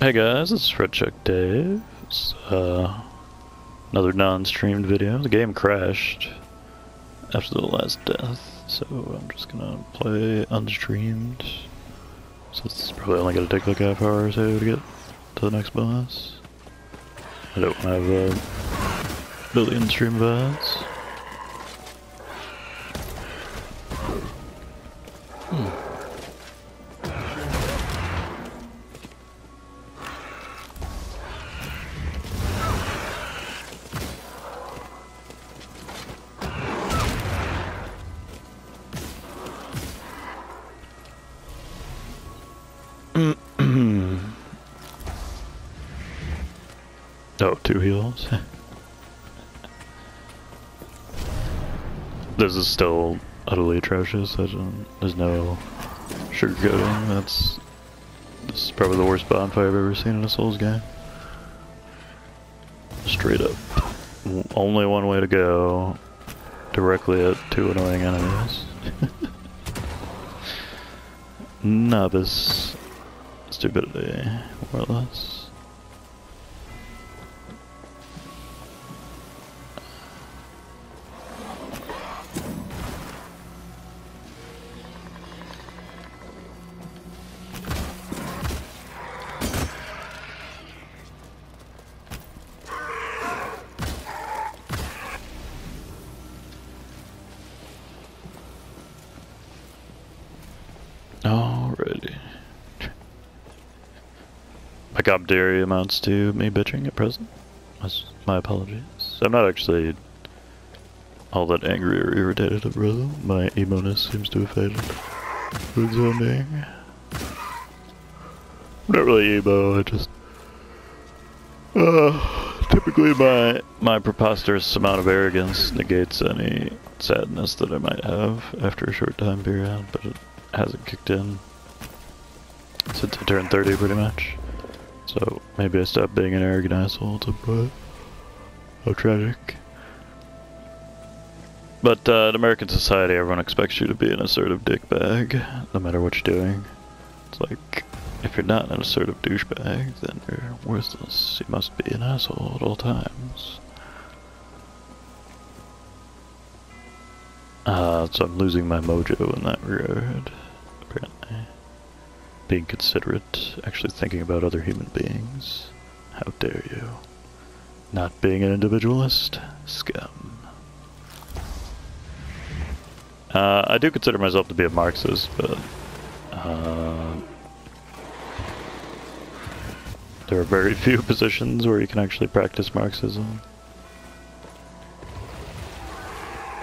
Hey guys, it's Fredchuck Dave. It's another non-streamed video. The game crashed after the last death, so I'm just gonna play unstreamed. So it's probably only gonna take like half hour or so to get to the next boss. I don't have a billion stream VODs. Oh, 2 heals. This is still utterly atrocious. There's no sugarcoating. This is probably the worst bonfire I've ever seen in a Souls game. Straight up. Only one way to go. Directly at 2 annoying enemies. Novice stupidity, more or less. Alrighty. My commentary amounts to me bitching at present. That's my apologies. I'm not actually all that angry or irritated at present. My emo-ness seems to have faded for the time being. I'm not really emo, I just... typically my preposterous amount of arrogance negates any sadness that I might have after a short time period, but it hasn't kicked in since I turned 30 pretty much. So maybe I stopped being an arrogant asshole to put. How tragic. But in American society everyone expects you to be an assertive dickbag, no matter what you're doing. It's like, if you're not an assertive douchebag, then you're worthless. You must be an asshole at all times. So I'm losing my mojo in that regard, apparently. Being considerate, actually thinking about other human beings. How dare you. Not being an individualist? Scum. I do consider myself to be a Marxist, but there are very few positions where you can actually practice Marxism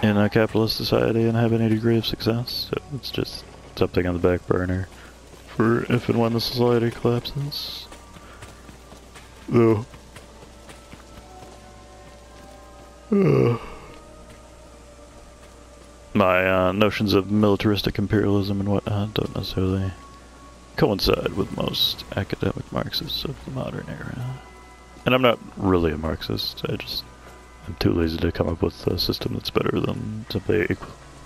in a capitalist society and have any degree of success, so it's just something on the back burner for if and when the society collapses. Though. My notions of militaristic imperialism and whatnot don't necessarily coincide with most academic Marxists of the modern era. And I'm not really a Marxist, I'm too lazy to come up with a system that's better than simply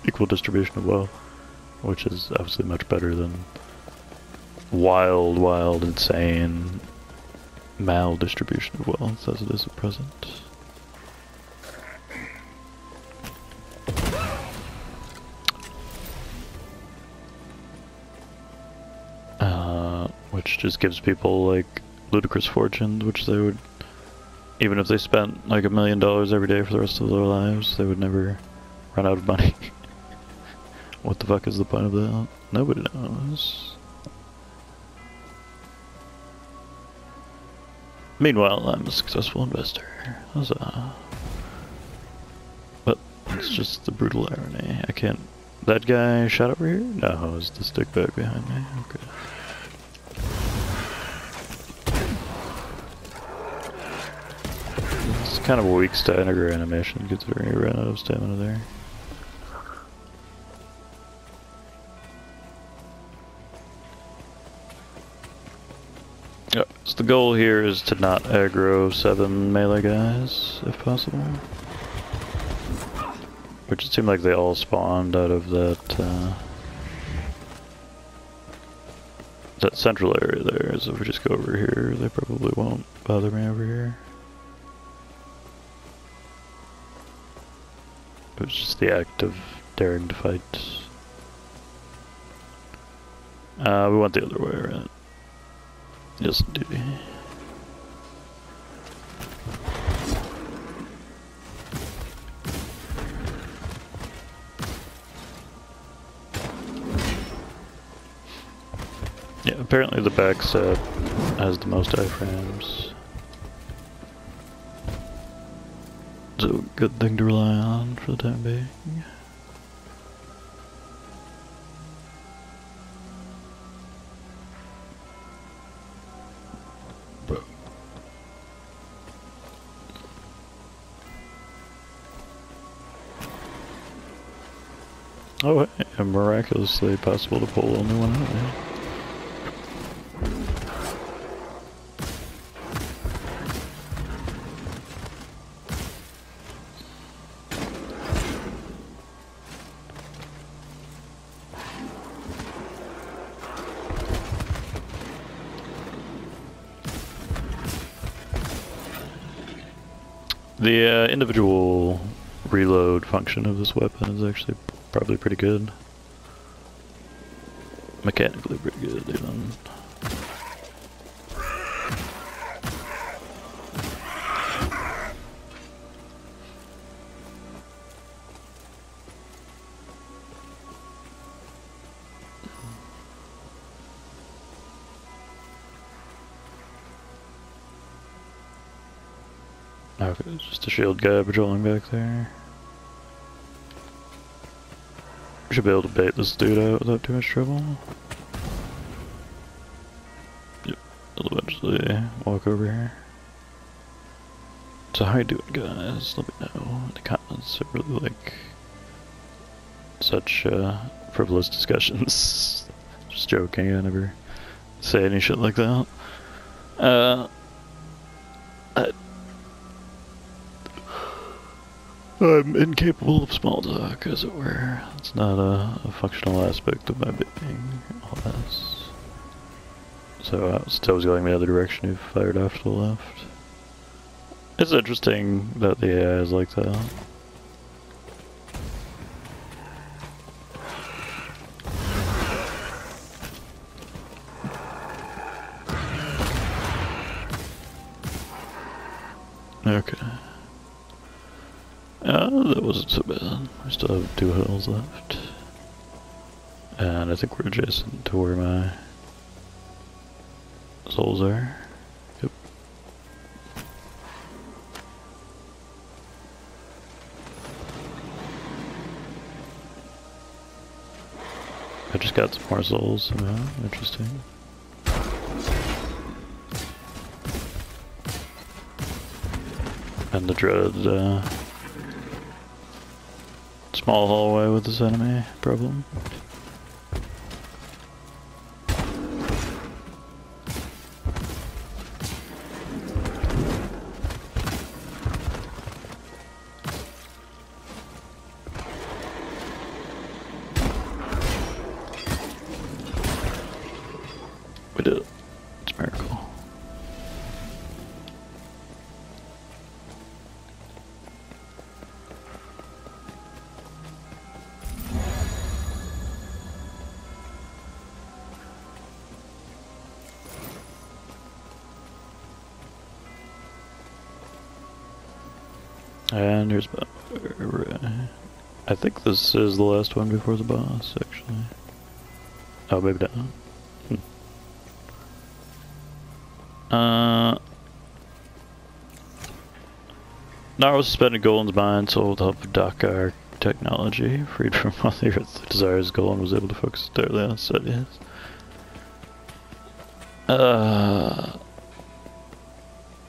equal distribution of wealth, which is obviously much better than wild, insane maldistribution of wealth as it is at present. Which just gives people like ludicrous fortunes, which they would, even if they spent like $1 million every day for the rest of their lives, they would never run out of money. What the fuck is the point of that? Nobody knows. Meanwhile, I'm a successful investor. Huzzah. But it's just the brutal irony. I can't... That guy shot over here? No, it's the stick back behind me. Okay. It's kind of a weak stagger animation considering you ran out of stamina there. So the goal here is to not aggro 7 melee guys, if possible. Which it seemed like they all spawned out of that that central area there, so if we just go over here, they probably won't bother me over here. It was just the act of daring to fight. We went the other way, right? Yes, indeed. Yeah, apparently the backstab has the most iframes. So, good thing to rely on for the time being. Oh, hey, and miraculously possible to pull only one out, yeah. The individual reload function of this weapon is actually probably pretty good. Mechanically pretty good, even. Okay, just a shield guy patrolling back there. We should be able to bait this dude out without too much trouble. Yep, I'll eventually walk over here. So how you doing, guys? Let me know in the comments. I really like such frivolous discussions. Just joking, I never say any shit like that. I'm incapable of small talk, as it were. It's not a functional aspect of my being, all this. So his toes going the other direction, he fired off to the left. It's interesting that the AI is like that. Okay. That wasn't so bad. I still have 2 hills left. And I think we're adjacent to where my souls are. Yep. I just got some more souls somehow. Interesting. And the dreaded, small hallway with this enemy problem. We did it. It's a miracle. And here's I think this is the last one before the boss, actually. Oh, maybe not. Narrow suspended Golan's mind, so with the help of Dakar technology, freed from all the earthly desires, Golan was able to focus entirely on studies.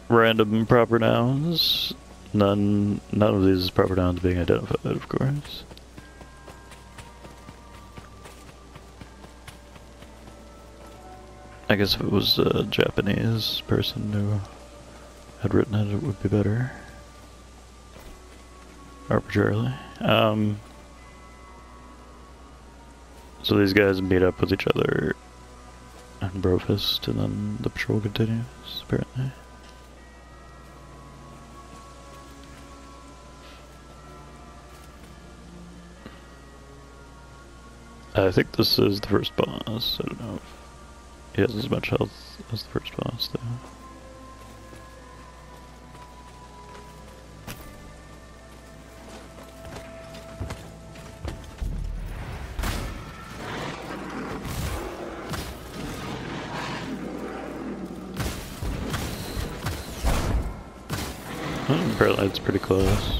Random proper nouns. None of these proper nouns being identified, of course. I guess if it was a Japanese person who had written it, it would be better. Arbitrarily. So these guys meet up with each other. Brofist, and then the patrol continues, apparently. I think this is the first boss. I don't know if he has as much health as the first boss, though. Apparently it's pretty close.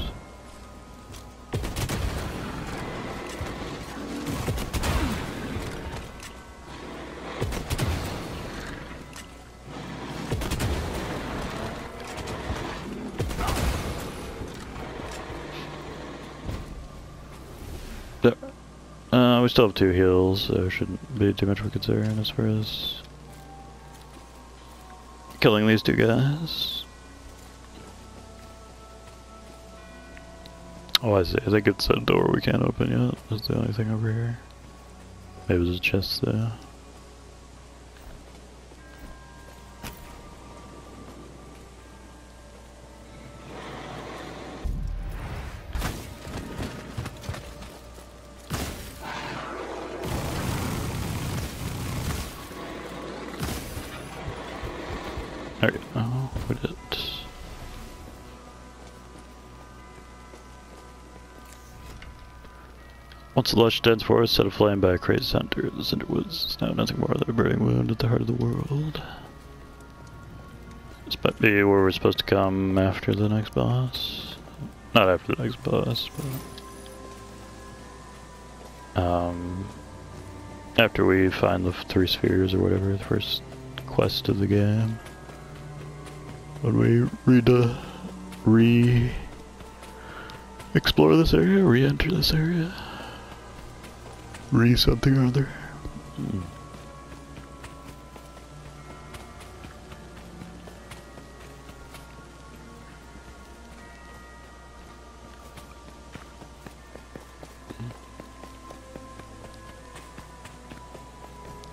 We still have 2 heals, so it shouldn't be too much of a concern as far as killing these 2 guys. Oh, I see. I think it's a door we can't open yet. That's the only thing over here. Maybe there's a chest there. There we go. Oh, we did it. Once the lush dense forest set aflame by a crazed hunter, the cinder woods is now nothing more than a burning wound at the heart of the world. This might be where we're supposed to come after the next boss. Not after the next boss, but after we find the 3 spheres or whatever, the first quest of the game. When we explore this area, re-enter this area. Something or other.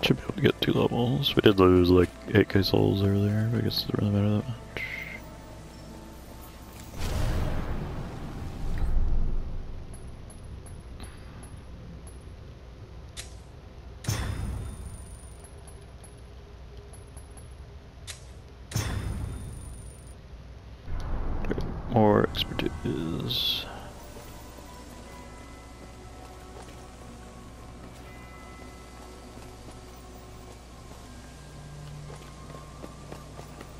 Should be able to get 2 levels. We did lose like 8k souls earlier, but I guess it doesn't really matter that much. More expertise.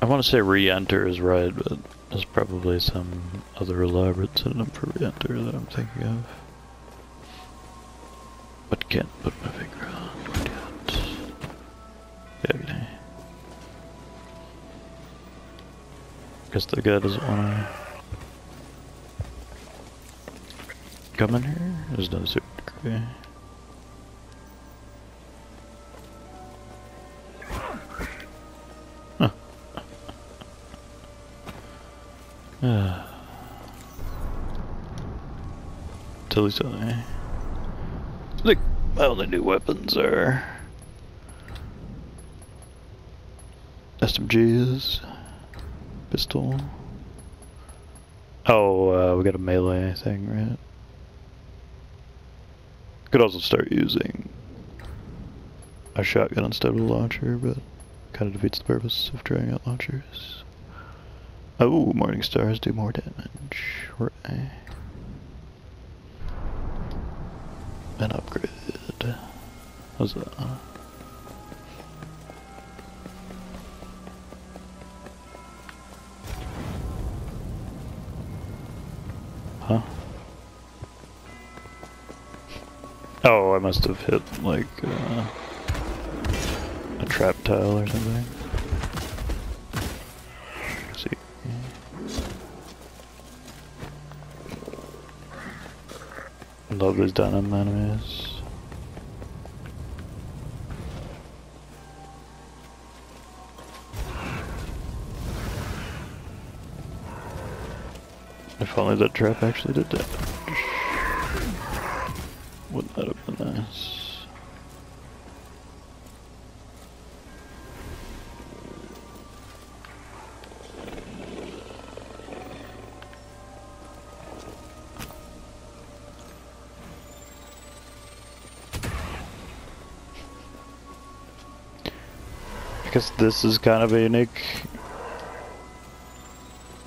I want to say re-enter is right, but there's probably some other elaborate synonym for re-enter that I'm thinking of. But can't put my finger on it yet. Yeah, guess the guy doesn't want to come in here? There's no super degree. Huh. Tilly silly. I think my only new weapons are SMGs, pistol. Oh, we got a melee thing, right? Could also start using a shotgun instead of a launcher, but kind of defeats the purpose of trying out launchers. Oh, morning stars do more damage. Right. An upgrade. How's that? Huh? Oh, I must have hit like a trap tile or something. Let's see. Love these denim enemies. If only that trap actually did damage. Wouldn't that have been nice? I guess this is kind of a unique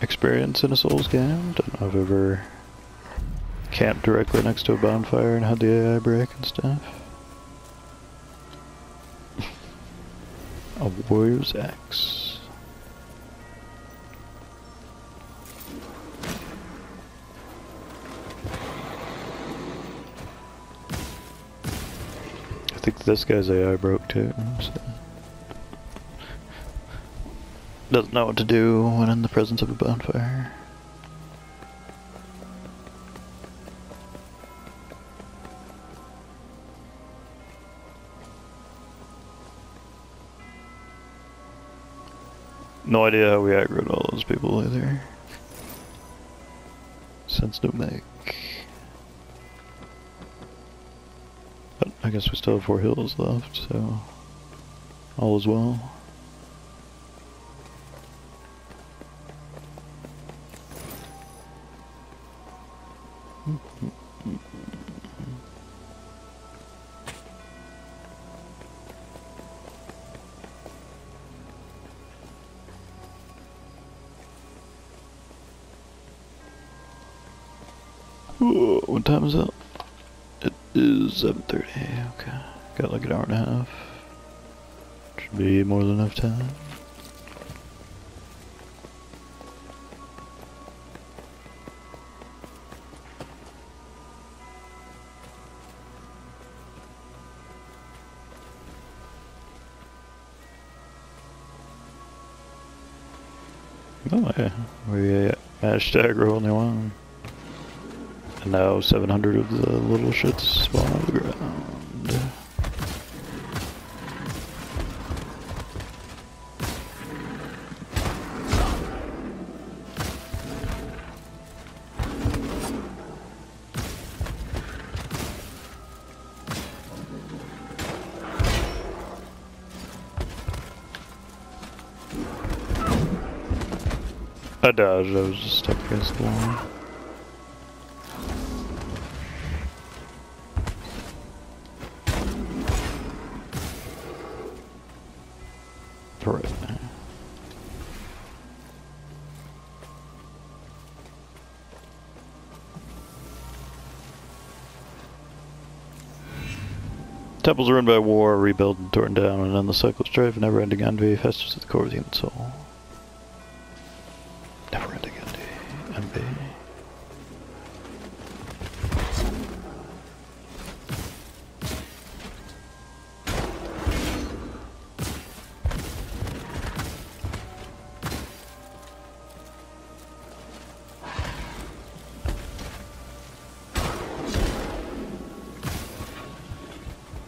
experience in a Souls game. Don't know if I've ever camped directly next to a bonfire and had the AI break and stuff. A warrior's axe. I think this guy's AI broke too, so. Doesn't know what to do when in the presence of a bonfire. No idea how we aggroed all those people either. Sense no make. But I guess we still have 4 hills left, so all is well. Whoa, what time is it? It is 7:30, okay. Got like an hour and a half. Should be more than enough time. Oh yeah, we managed to aggro only one. And now 700 of the little shits spawn on the ground. I dodged, I was just stuck against the wall. Right. Temples ruined by war, rebuilt and torn down, and then the cycle of strife and never-ending envy festers at the core of the human soul. Never-ending envy.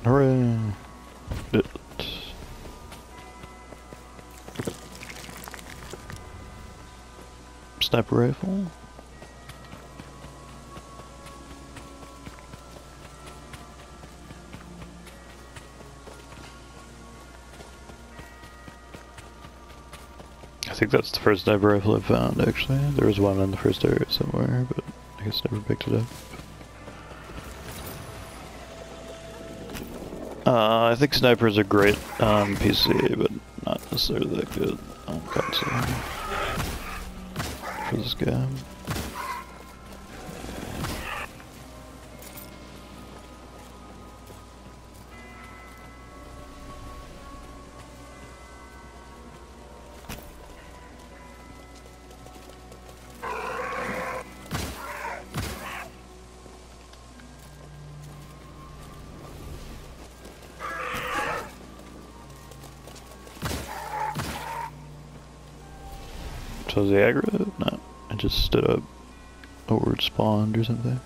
Hooray! Did it. Sniper rifle? I think that's the first sniper rifle I've found, actually. There was one in the first area somewhere, but I guess never picked it up. I think snipers are great on PC, but not necessarily that good on console for this game. So was the aggro? No, I just stood up or it spawned or something.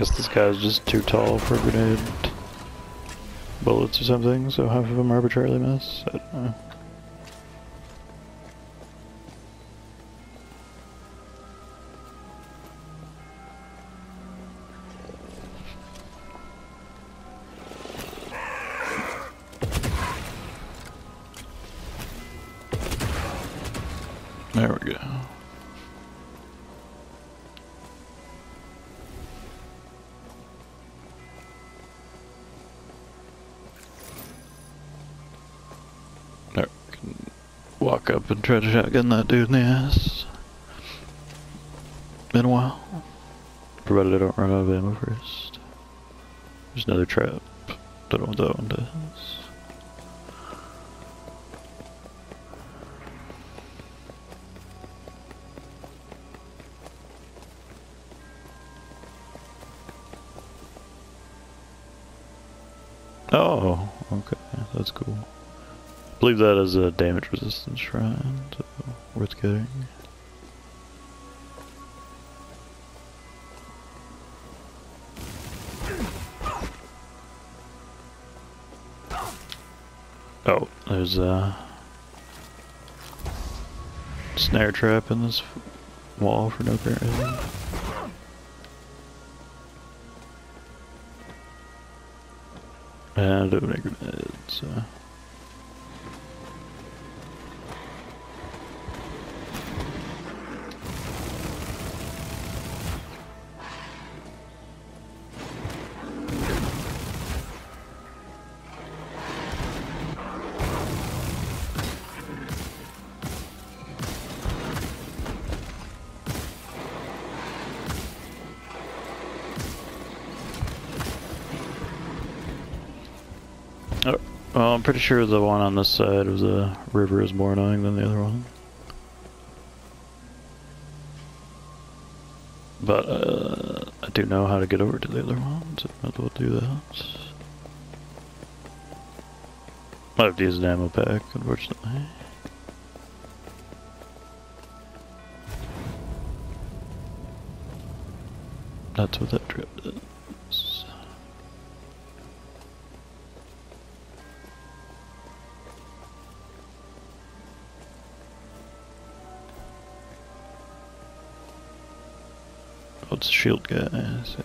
Guess this guy's just too tall for grenade bullets or something, so half of them arbitrarily miss. I don't know. There we go. There, we can walk up and try to shotgun that dude in the ass. Been a while. Provided I don't run out of ammo first. There's another trap. Don't know what that one does. Oh, okay, that's cool. I believe that is a damage resistance shrine, so worth getting. Oh, there's a snare trap in this wall for no apparent reason. And opening grenades. Well, I'm pretty sure the one on this side of the river is more annoying than the other one. But, I do know how to get over to the other one, so I might as well do that. I have to use an ammo pack, unfortunately. That's what that trip does. Oh, it's a shield guy, I see.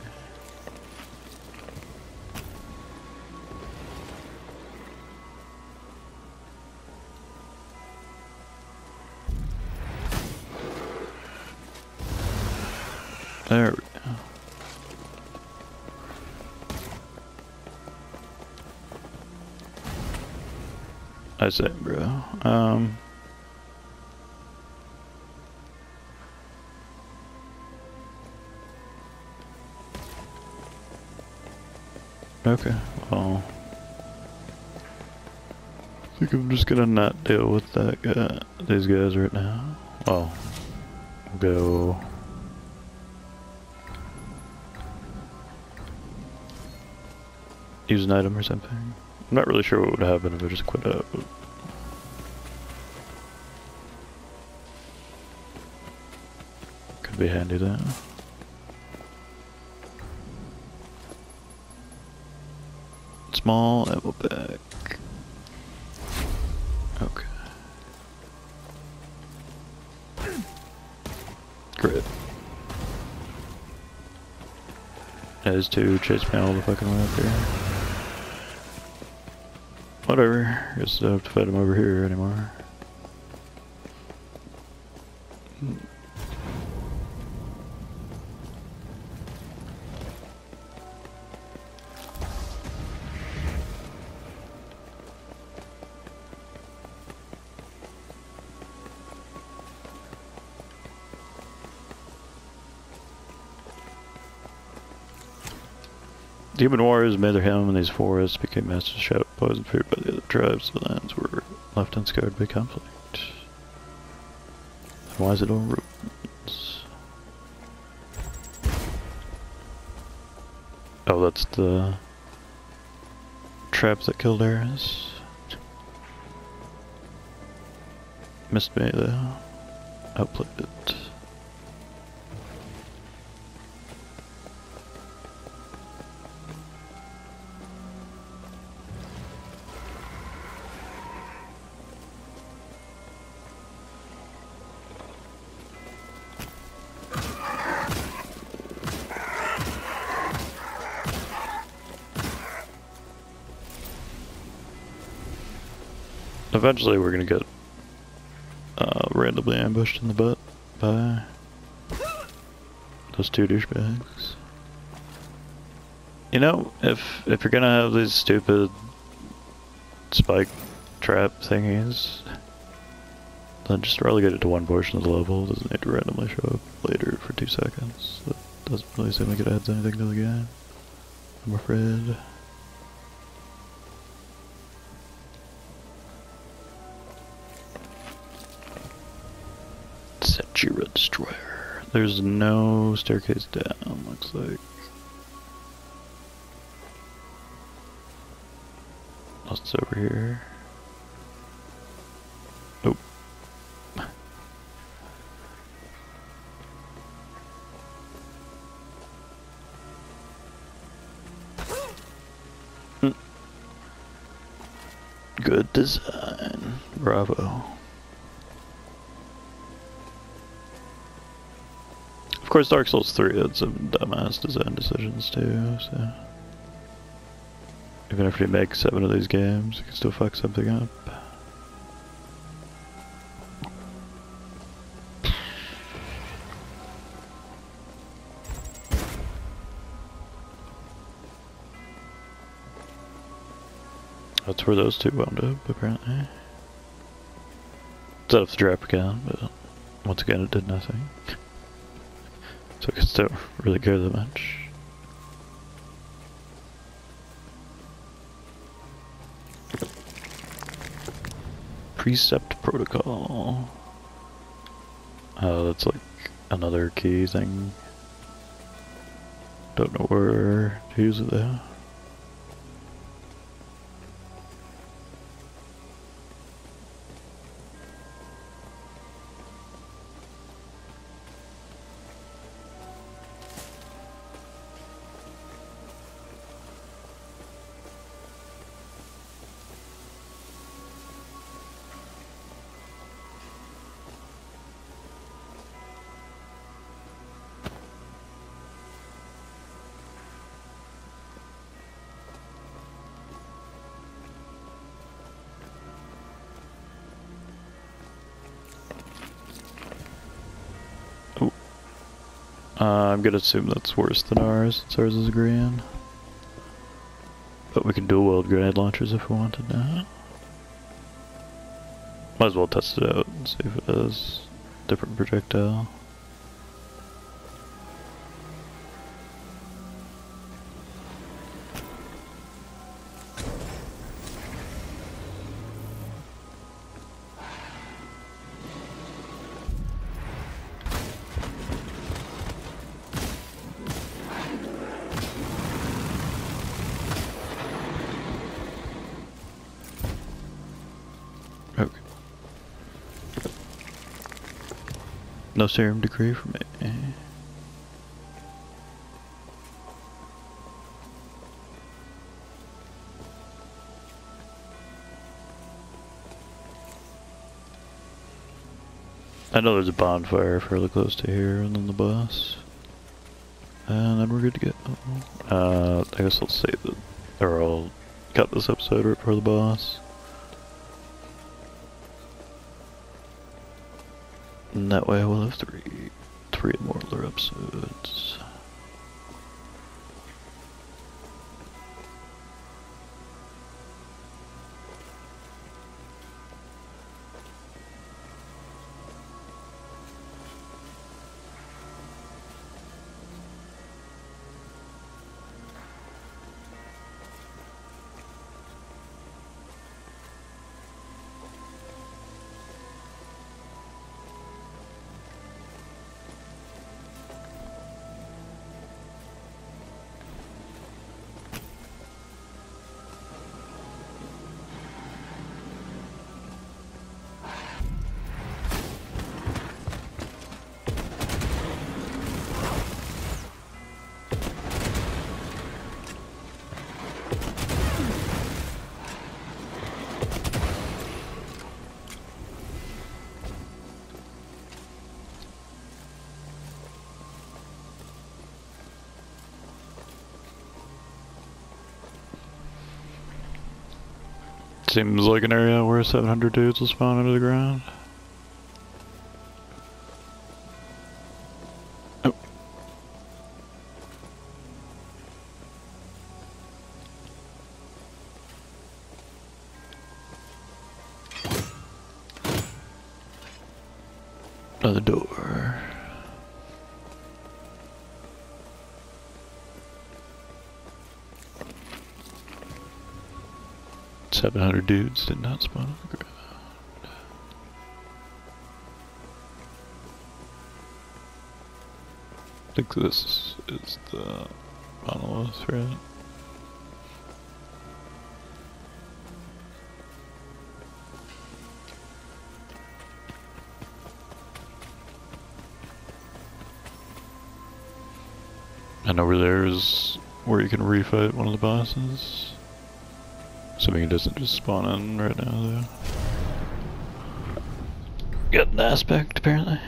There we go. I say, bro. Okay, well, I think I'm just gonna not deal with that guy, these guys right now. Well, we'll go use an item or something. I'm not really sure what would happen if I just quit out. Could be handy though. Small ammo pack. Okay. Great. Those two chase me all the fucking way up here. Whatever. Guess I don't have to fight him over here anymore. The human warriors made their home in these forests, became masters of shadow poison feared by the other tribes. The lands were left unscarred by conflict. And why is it all ruins? Oh, that's the trap that killed Eris. Missed me though. Outplayed it. Eventually we're gonna get randomly ambushed in the butt by those two douchebags. You know, if you're gonna have these stupid spike trap thingies, then just relegate it to one portion of the level. It doesn't need to randomly show up later for 2 seconds. That doesn't really seem like it adds anything to the game, I'm afraid. Sechira Destroyer. There's no staircase down, looks like. Unless it's over here. Nope. Good design. Bravo. Of course, Dark Souls 3 had some dumbass design decisions too, so... Even if you make 7 of these games, you can still fuck something up. That's where those two wound up, apparently. Set up the trap again, but once again it did nothing. So I guess don't really care that much. Precept protocol. Oh, that's like another key thing. Don't know where to use it though. I'm gonna assume that's worse than ours, since ours is green. But we can dual wield grenade launchers if we wanted now. Might as well test it out and see if it has different projectile. Okay. No serum degree for me. I know there's a bonfire fairly close to here, and then the boss. And then we're good to go. I guess I'll save it, or I'll cut this episode right before the boss. And that way we'll have three Immortal episodes. seems like an area where 700 dudes will spawn under the ground. Oh. Another door. $700 dudes did not spawn on the ground. I think this is the monolith, right? And over there is where you can refight one of the bosses. Assuming it doesn't just spawn in right now, though. Got an aspect, apparently.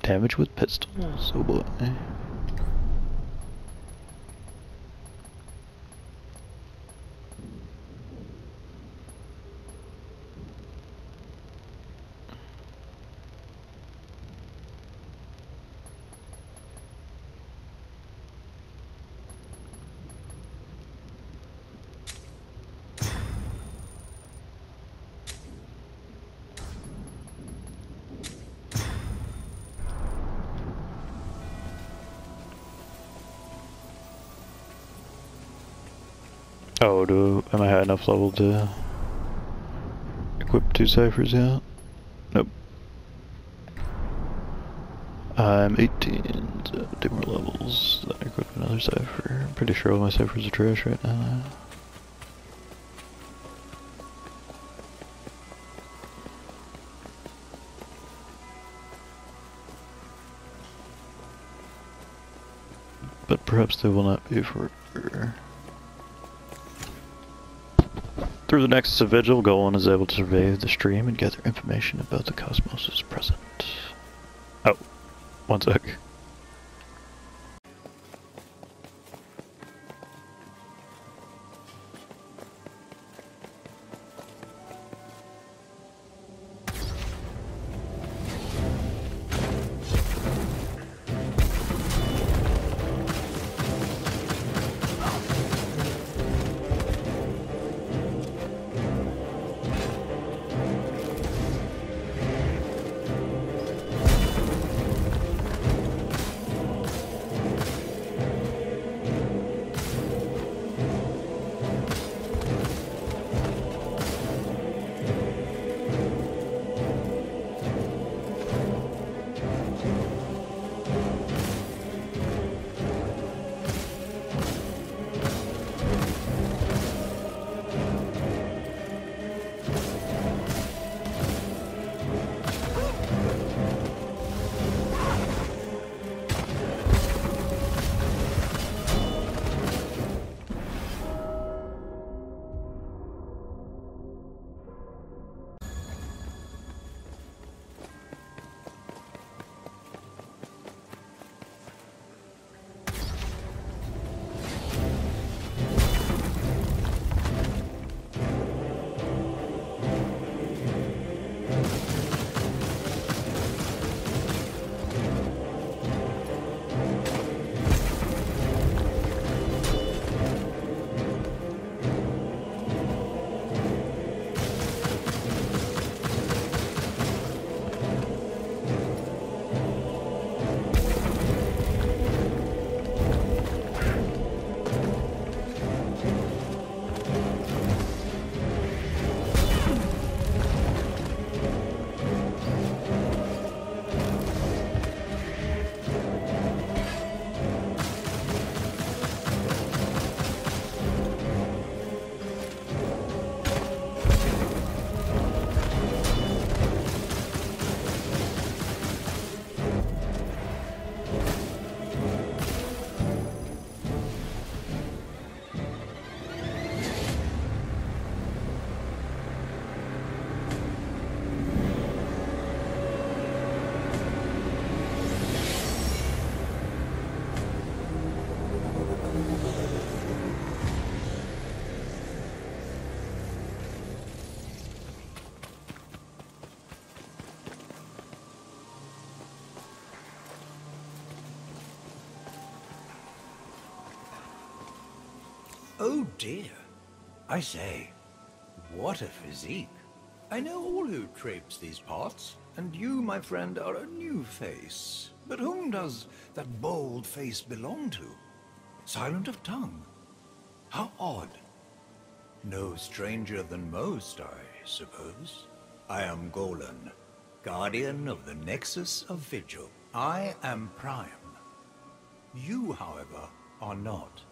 Damage with pistols, oh boy. Oh, am I high enough level to equip 2 ciphers yet? Nope. I'm 18, so 2 more levels, then equip another cipher. I'm pretty sure all my ciphers are trash right now. But perhaps they will not be forever. Through the Nexus of Vigil, Golan is able to survey the stream and gather information about the cosmos' present. Oh, one sec. Oh dear. I say, what a physique. I know all who traipse these parts, and you, my friend, are a new face. But whom does that bold face belong to? Silent of tongue? How odd. No stranger than most, I suppose. I am Golan, guardian of the Nexus of Vigil. I am Prime. You, however, are not.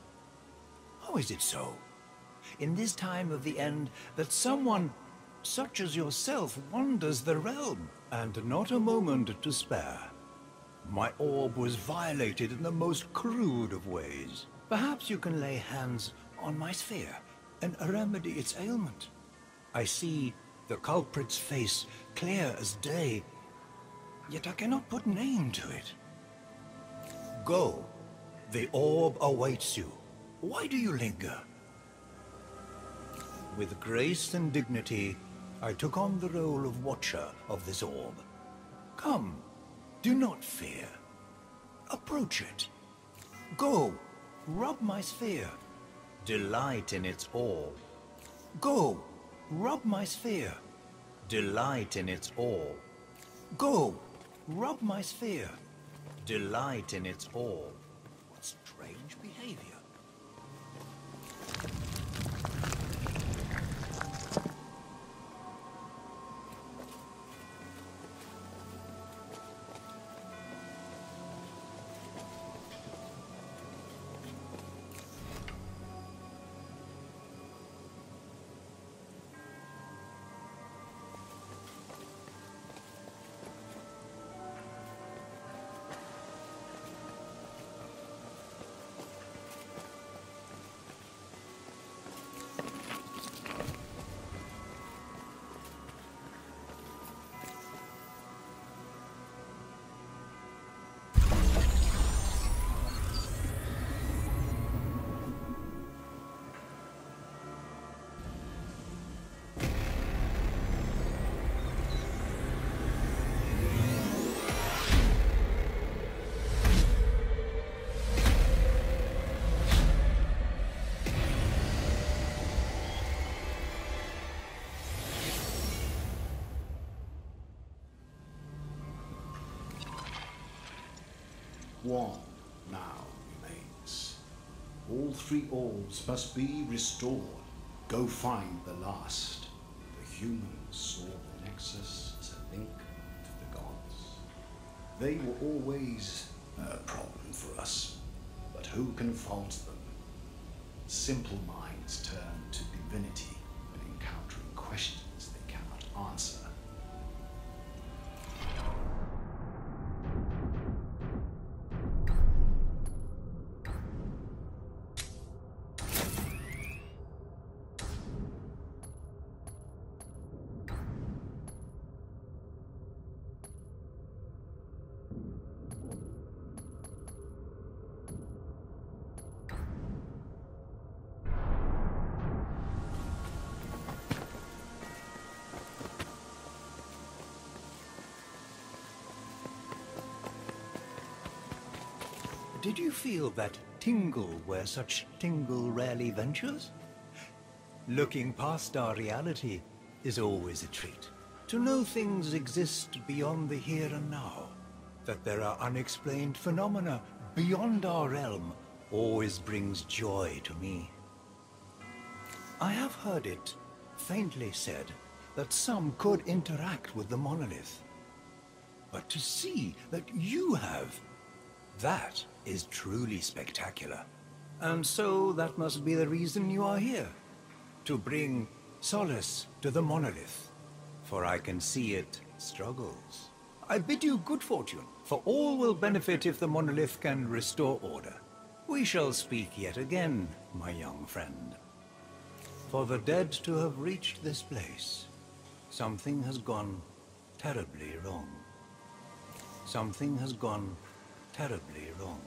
How is it so, in this time of the end, that someone such as yourself wanders the realm, and not a moment to spare? My orb was violated in the most crude of ways. Perhaps you can lay hands on my sphere and remedy its ailment. I see the culprit's face clear as day, yet I cannot put name to it. Go. The orb awaits you. Why do you linger? With grace and dignity, I took on the role of watcher of this orb. Come, do not fear. Approach it. Go, rub my sphere. Delight in its orb. Go, rub my sphere. Delight in its orb. Go, rub my sphere. Delight in its orb. What strange behavior. One now remains. All three orbs must be restored. Go find the last. The humans saw the Nexus as a link to the gods. They were always a problem for us, but who can fault them? Simple minds turn to divinity when encountering questions they cannot answer. Did you feel that tingle where such tingle rarely ventures? Looking past our reality is always a treat. To know things exist beyond the here and now, that there are unexplained phenomena beyond our realm, always brings joy to me. I have heard it faintly said that some could interact with the monolith. But to see that you have, that is truly spectacular. And so that must be the reason you are here. To bring solace to the monolith. For I can see it struggles. I bid you good fortune, for all will benefit if the monolith can restore order. We shall speak yet again, my young friend. For the dead to have reached this place, something has gone terribly wrong. Something has gone terribly wrong.